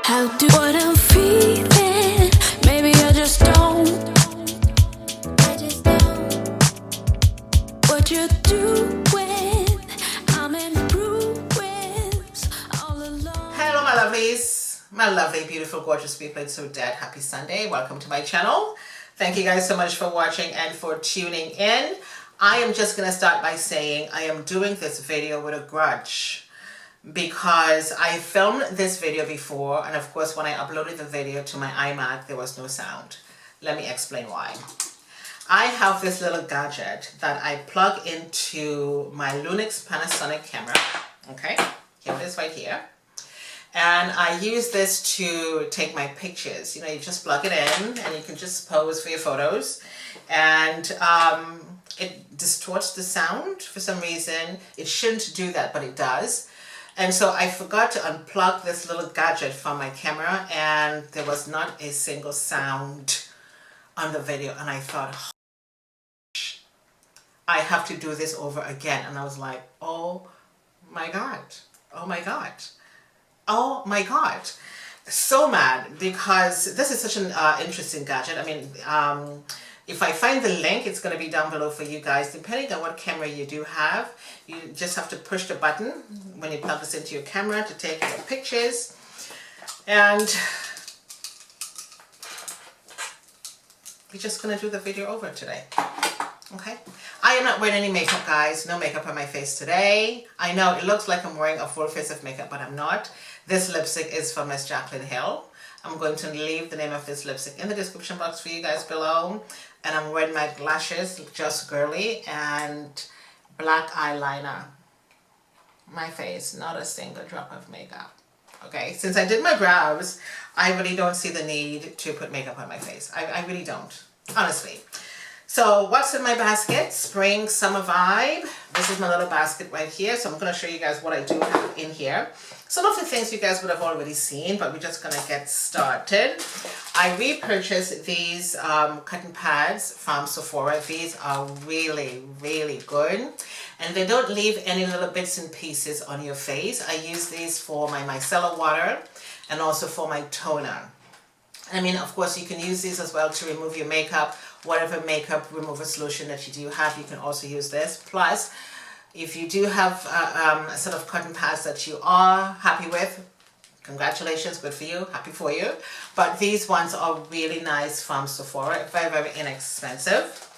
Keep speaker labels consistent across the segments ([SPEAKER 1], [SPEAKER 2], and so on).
[SPEAKER 1] How do what I'm feeling? Maybe I just don't. What you're doing, I'm in ruins all alone.
[SPEAKER 2] Hello my lovelies, my lovely, beautiful, gorgeous people. It's Odette. Happy Sunday. Welcome to my channel. Thank you guys so much for watching and for tuning in. I am just going to start by saying I am doing this video with a grudge because I filmed this video before, and of course when I uploaded the video to my iMac there was no sound. Let me explain why. I have this little gadget that I plug into my Lumix Panasonic camera. Okay, here it is right here. And I use this to take my pictures. You know, you just plug it in and you can just pose for your photos. And it distorts the sound for some reason. It shouldn't do that, but it does. And so I forgot to unplug this little gadget from my camera, and there was not a single sound on the video. And I thought, I have to do this over again. And I was like, oh my God, oh my God. Oh my God, so mad, because this is such an interesting gadget. I mean, if I find the link, it's going to be down below for you guys. Depending on what camera you do have, you just have to push the button when you plug this into your camera to take your pictures. And we're just going to do the video over today. Okay, I am not wearing any makeup, guys. No makeup on my face today. I know it looks like I'm wearing a full face of makeup, but I'm not. This lipstick is from Miss Jaclyn Hill. I'm going to leave the name of this lipstick in the description box for you guys below. And I'm wearing my lashes, Just Girly, and black eyeliner. My face, not a single drop of makeup. Okay, since I did my brows, I really don't see the need to put makeup on my face. I really don't, honestly. So what's in my basket? Spring, summer vibe. This is my little basket right here. So I'm going to show you guys what I do have in here. Some of the things you guys would have already seen, but we're just going to get started. I repurchased these cotton pads from Sephora. These are really, really good. And they don't leave any little bits and pieces on your face. I use these for my micellar water and also for my toner. I mean, of course, you can use these as well to remove your makeup. Whatever makeup remover solution that you do have, you can also use this. Plus, if you do have a set of cotton pads that you are happy with, congratulations, good for you, happy for you. But these ones are really nice from Sephora, very, very inexpensive.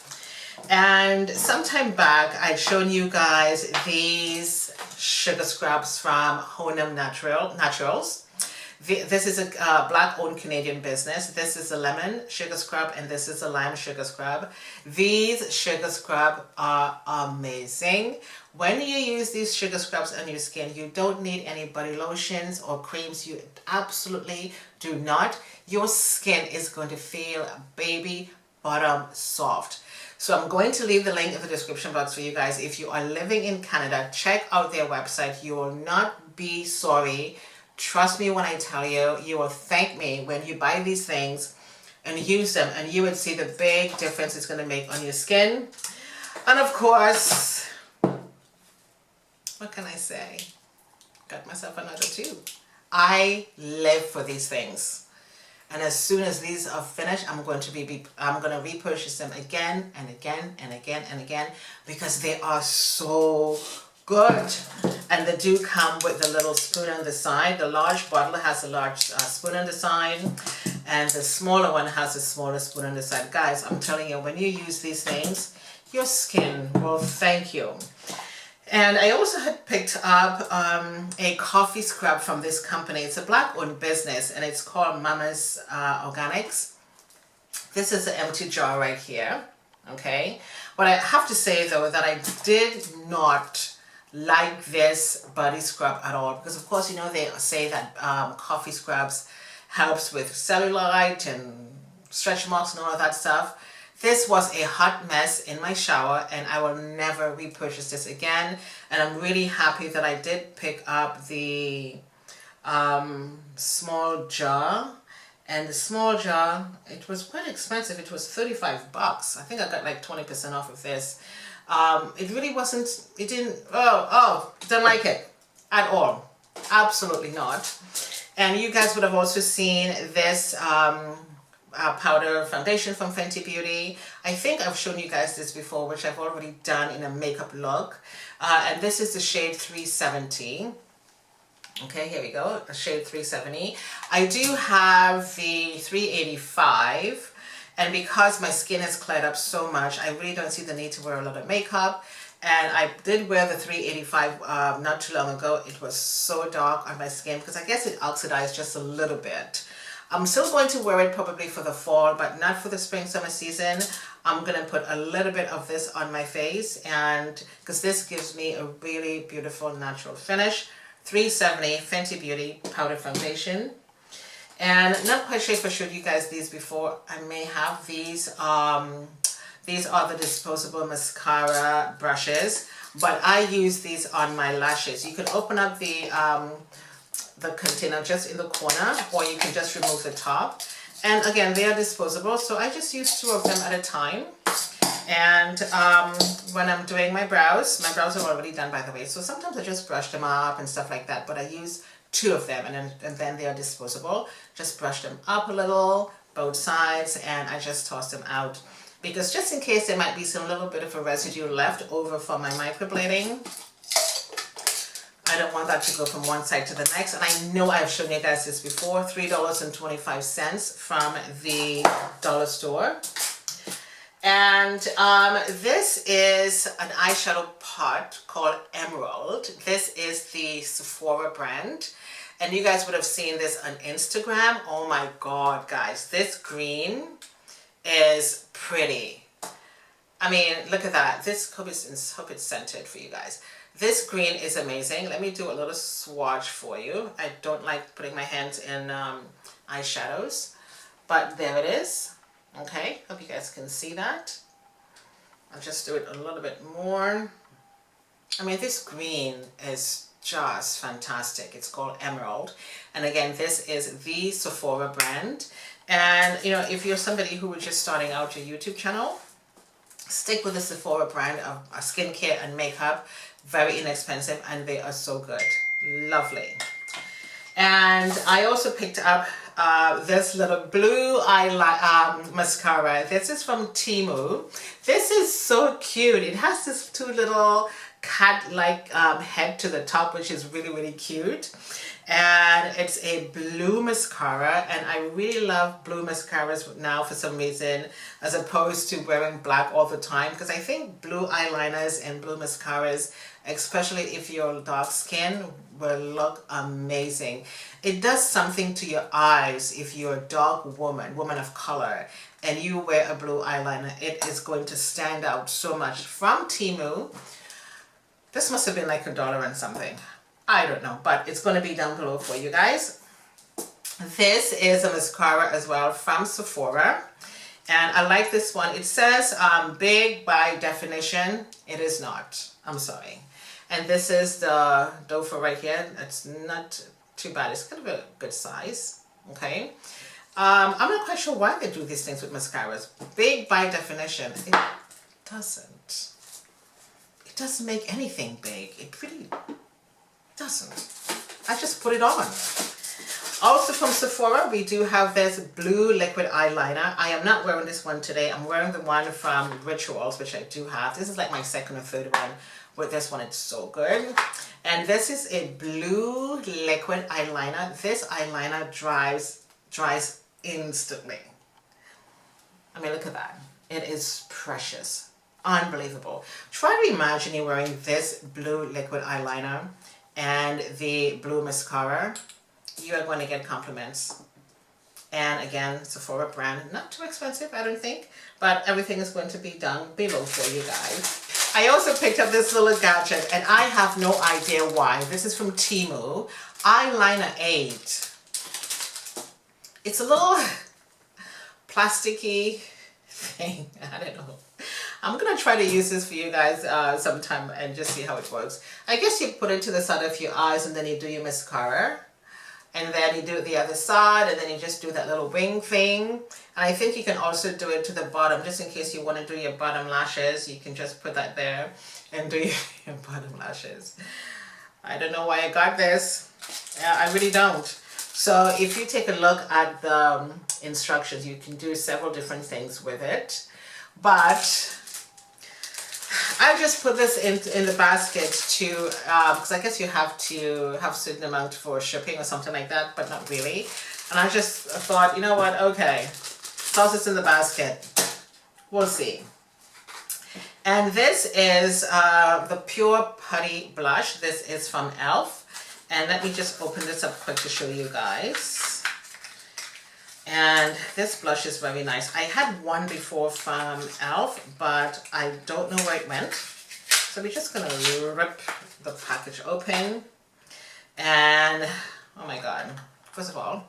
[SPEAKER 2] And sometime back, I'd shown you guys these sugar scrubs from Honam Naturals. This is a black-owned Canadian business. This is a lemon sugar scrub and this is a lime sugar scrub. These sugar scrubs are amazing. When you use these sugar scrubs on your skin, you don't need any body lotions or creams. You absolutely do not. Your skin is going to feel baby bottom soft. So I'm going to leave the link in the description box for you guys. If you are living in Canada, check out their website. You will not be sorry. Trust me when I tell you, you will thank me when you buy these things and use them, and you would see the big difference it's going to make on your skin. And of course, what can I say? Got myself another tube. I live for these things. And as soon as these are finished, I'm going to repurchase them again and again and again and again because they are so good. And they do come with the little spoon on the side. The large bottle has a large spoon on the side, and the smaller one has a smaller spoon on the side. Guys, I'm telling you, when you use these things, your skin will thank you. And I also had picked up a coffee scrub from this company. It's a black-owned business, and it's called Mama's Organics. This is an empty jar right here, okay? But I have to say, though, that I did not like this body scrub at all, because of course, you know, they say that coffee scrubs helps with cellulite and stretch marks and all of that stuff. This was a hot mess in my shower, and I will never repurchase this again. And I'm really happy that I did pick up the small jar. And the small jar, it was quite expensive. It was 35 bucks. I think I got like 20% off of this. It really wasn't, it didn't, didn't like it at all. Absolutely not. And you guys would have also seen this powder foundation from Fenty Beauty. I think I've shown you guys this before, which I've already done in a makeup look. And this is the shade 370. Okay, here we go, a shade 370. I do have the 385. And because my skin has cleared up so much, I really don't see the need to wear a lot of makeup. And I did wear the 385 not too long ago. It was so dark on my skin because I guess it oxidized just a little bit. I'm still going to wear it probably for the fall, but not for the spring summer season. I'm going to put a little bit of this on my face, and because this gives me a really beautiful natural finish. 370 Fenty Beauty powder foundation. And not quite sure if I showed you guys these before. I may have these. These are the disposable mascara brushes, but I use these on my lashes. You can open up the container just in the corner, or you can just remove the top. And again, they are disposable, so I just use 2 of them at a time. And when I'm doing my brows are already done, by the way, so sometimes I just brush them up and stuff like that, but I use 2 of them, and then they are disposable. Just brush them up a little, both sides, and I just toss them out. Because just in case there might be some little bit of a residue left over from my microblading, I don't want that to go from one side to the next. And I know I've shown you guys this before, $3.25 from the dollar store. And this is an eyeshadow pot called Emerald. This is the Sephora brand. And you guys would have seen this on Instagram. Oh my God, guys, this green is pretty. I mean, look at that. This hope it's scented for you guys. This green is amazing. Let me do a little swatch for you. I don't like putting my hands in eyeshadows, but there it is. Okay, hope you guys can see that. I'll just do it a little bit more. I mean, this green is just fantastic. It's called Emerald. And again, this is the Sephora brand. And you know, if you're somebody who is just starting out your YouTube channel, stick with the Sephora brand of skincare and makeup. Very inexpensive, and they are so good. Lovely. And I also picked up this little blue eyeliner mascara. This is from Temu. This is so cute. It has this 2 little cat-like head to the top, which is really, really cute. And it's a blue mascara, and I really love blue mascaras now for some reason, as opposed to wearing black all the time, because I think blue eyeliners and blue mascaras, especially if you're dark skin, will look amazing. It does something to your eyes if you're a dark woman of color, and you wear a blue eyeliner. It is going to stand out so much. From Temu. This must have been like $1 and something. I don't know, but it's going to be down below for you guys. This is a mascara as well from Sephora, and I like this one. It says big by definition. It is not. I'm sorry. And this is the doe right here. It's not too bad. It's kind of a good size. Okay. I'm not quite sure why they do these things with mascaras. Big by definition. It doesn't. It doesn't make anything big. It really doesn't. I just put it on. Also from Sephora, we do have this blue liquid eyeliner. I am not wearing this one today. I'm wearing the one from Rituals, which I do have. This is like my second or third one. With this one, it's so good. And this is a blue liquid eyeliner. This eyeliner dries instantly. I mean, look at that. It is precious. Unbelievable. Try to imagine you wearing this blue liquid eyeliner and the blue mascara. You are going to get compliments. And again, Sephora brand, not too expensive, I don't think, but everything is going to be down below for you guys. I also picked up this little gadget, and I have no idea why. This is from Temu, Eyeliner Aid. It's a little plasticky thing. I don't know. I'm going to try to use this for you guys sometime and just see how it works. I guess you put it to the side of your eyes, and then you do your mascara. And then you do it the other side, and then you just do that little wing thing. And I think you can also do it to the bottom, just in case you want to do your bottom lashes. You can just put that there and do your bottom lashes. I don't know why I got this. I really don't. So if you take a look at the instructions, you can do several different things with it. But I just put this in the basket to, because I guess you have to have a certain amount for shipping or something like that, but not really. And I just thought, you know what, okay, toss this in the basket. We'll see. And this is the Pure Putty Blush. This is from e.l.f. And let me just open this up quick to show you guys. And this blush is very nice. I had one before from e.l.f., but I don't know where it went. So we're just going to rip the package open. And, oh my God. First of all,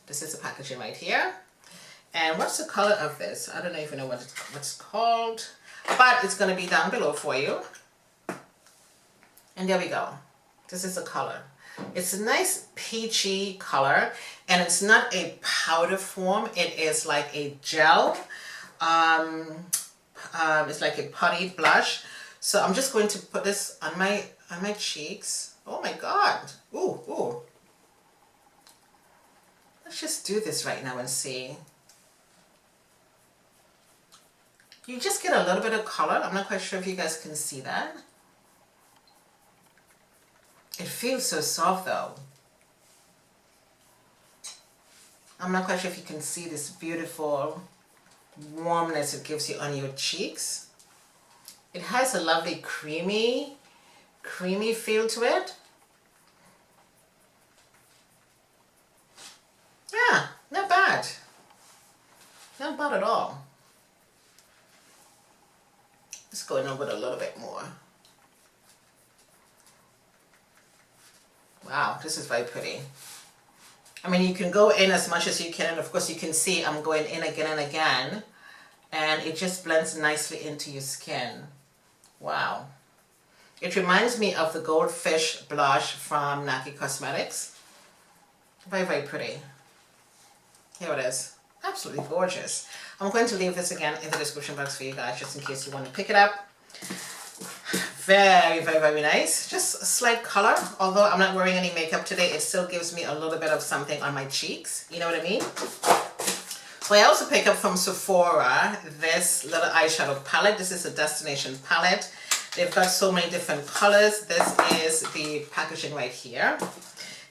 [SPEAKER 2] this is the packaging right here. And what's the color of this? I don't know if you know what it's called, but it's going to be down below for you. And there we go. This is the color. It's a nice peachy color, and it's not a powder form. It is like a gel. It's like a putty blush. So I'm just going to put this on my cheeks. Oh my God. Ooh, ooh. Let's just do this right now and see. You just get a little bit of color. I'm not quite sure if you guys can see that. It feels so soft though. I'm not quite sure if you can see this beautiful warmness it gives you on your cheeks. It has a lovely creamy feel to it. Yeah, not bad. Not bad at all. Let's go in with a little bit more. Wow, this is very pretty. I mean, you can go in as much as you can, and of course you can see I'm going in again and again, and it just blends nicely into your skin. Wow. It reminds me of the Goldfish blush from Naki Cosmetics. Very, very pretty. Here it is. Absolutely gorgeous. I'm going to leave this again in the description box for you guys, just in case you want to pick it up. Very, very, very nice. Just a slight color. Although I'm not wearing any makeup today, it still gives me a little bit of something on my cheeks. You know what I mean? So I also picked up from Sephora this little eyeshadow palette. This is a destination palette. They've got so many different colors. This is the packaging right here.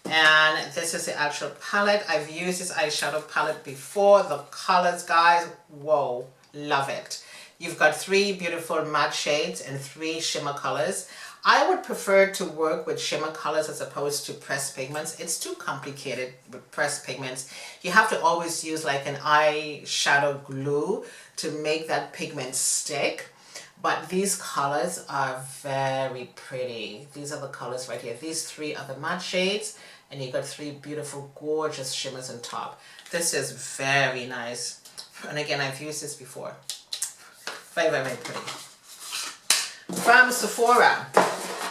[SPEAKER 2] And this is the actual palette. I've used this eyeshadow palette before. The colors, guys, whoa, love it. You've got 3 beautiful matte shades and 3 shimmer colors. I would prefer to work with shimmer colors as opposed to pressed pigments. It's too complicated with pressed pigments. You have to always use like an eyeshadow glue to make that pigment stick. But these colors are very pretty. These are the colors right here. These 3 are the matte shades, and you got 3 beautiful, gorgeous shimmers on top. This is very nice. And again, I've used this before. Very, very, very pretty. From Sephora,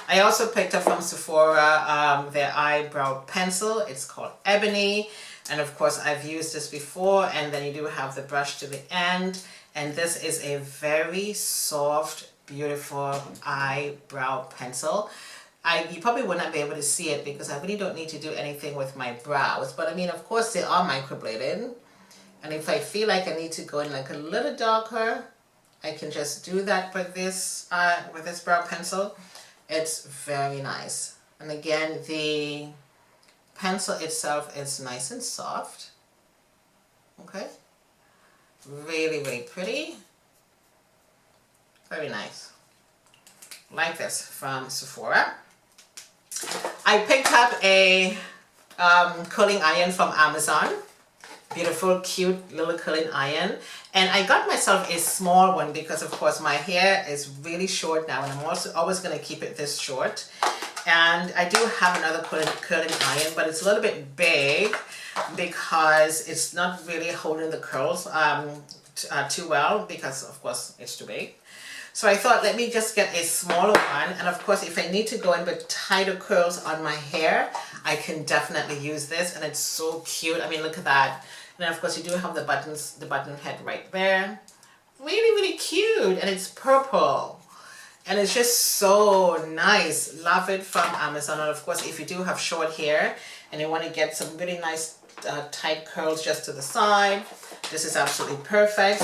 [SPEAKER 2] I also picked up from Sephora their eyebrow pencil. It's called Ebony. And of course, I've used this before. And then you do have the brush to the end. And this is a very soft, beautiful eyebrow pencil. You probably would not be able to see it because I really don't need to do anything with my brows. But I mean, of course, they are microbladed. And if I feel like I need to go in like a little darker, I can just do that with this brow pencil. It's very nice. And again, the pencil itself is nice and soft. Okay. Really, really pretty. Very nice. Like this from Sephora. I picked up a curling iron from Amazon. Beautiful, cute little curling iron. And I got myself a small one because, of course, my hair is really short now, and I'm also always going to keep it this short. And I do have another curling iron, but it's a little bit big because it's not really holding the curls too well because, of course, it's too big. So I thought, let me just get a smaller one. And of course, if I need to go in with tighter curls on my hair, I can definitely use this. And it's so cute. I mean, look at that. And then of course, you do have the buttons, the button head right there. Really, really cute. And it's purple. And it's just so nice. Love it from Amazon. And of course, if you do have short hair and you want to get some really nice tight curls just to the side, this is absolutely perfect.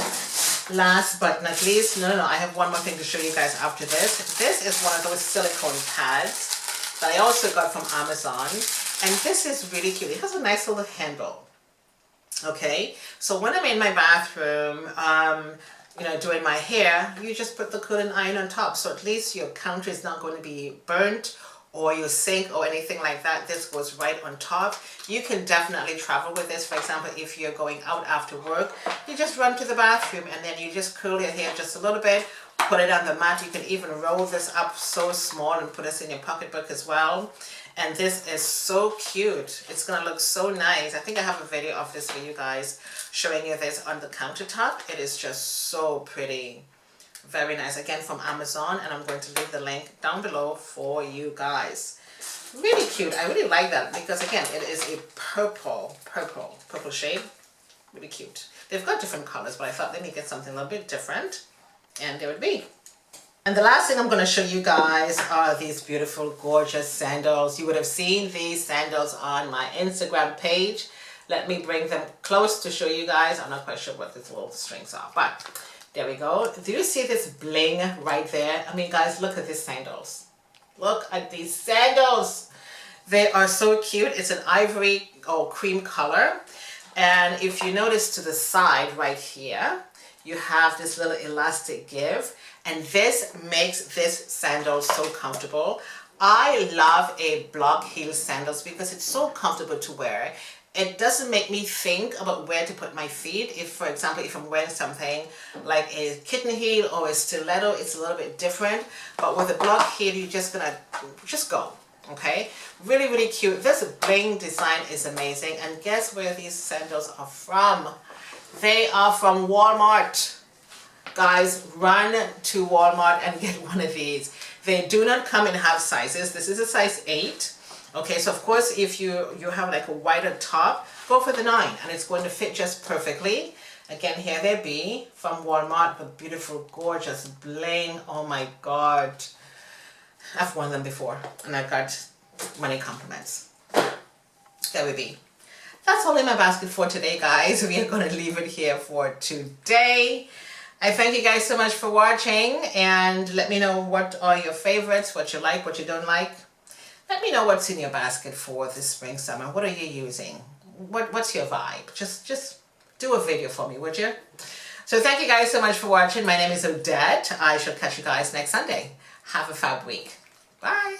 [SPEAKER 2] Last but not least, no, I have one more thing to show you guys after this. This is one of those silicone pads that I also got from Amazon, and this is really cute. It has a nice little handle. Okay, so when I'm in my bathroom, you know, doing my hair, you just put the curling iron on top, so at least your counter is not going to be burnt, or your sink or anything like that. This goes right on top. You can definitely travel with this. For example, if you're going out after work, you just run to the bathroom and then you just curl your hair just a little bit, put it on the mat. You can even roll this up so small and put this in your pocketbook as well. And this is so cute. It's gonna look so nice. I think I have a video of this for you guys showing you this on the countertop. It is just so pretty. Very nice. Again, from Amazon, and I'm going to leave the link down below for you guys. Really cute. I really like that because, again, it is a purple shade. Really cute. They've got different colors, but I thought let me get something a little bit different, and there would be. And the last thing I'm going to show you guys are these beautiful, gorgeous sandals. You would have seen these sandals on my Instagram page. Let me bring them close to show you guys. I'm not quite sure what these little strings are, but there we go. Do you see this bling right there? I mean, guys, look at these sandals. Look at these sandals. They are so cute. It's an ivory or cream color. And if you notice to the side right here, you have this little elastic give. And this makes this sandal so comfortable. I love a block heel sandals because it's so comfortable to wear. It doesn't make me think about where to put my feet. If, for example, if I'm wearing something like a kitten heel or a stiletto, it's a little bit different. But with a block heel, you're just gonna go, okay? Really, really cute. This bling design is amazing. And guess where these sandals are from? They are from Walmart. Guys, run to Walmart and get one of these. They do not come in half sizes. This is a size 8. Okay, so of course, if you have like a wider top, go for the 9, and it's going to fit just perfectly. Again, here they be from Walmart, the beautiful, gorgeous bling. Oh my God. I've worn them before, and I got many compliments. There we be. That's all in my basket for today, guys. We are going to leave it here for today. I thank you guys so much for watching, and let me know what are your favorites, what you like, what you don't like. Let me know what's in your basket for this spring, summer. What are you using? What's your vibe? Just do a video for me, would you? So thank you guys so much for watching. My name is Odette. I shall catch you guys next Sunday. Have a fab week. Bye.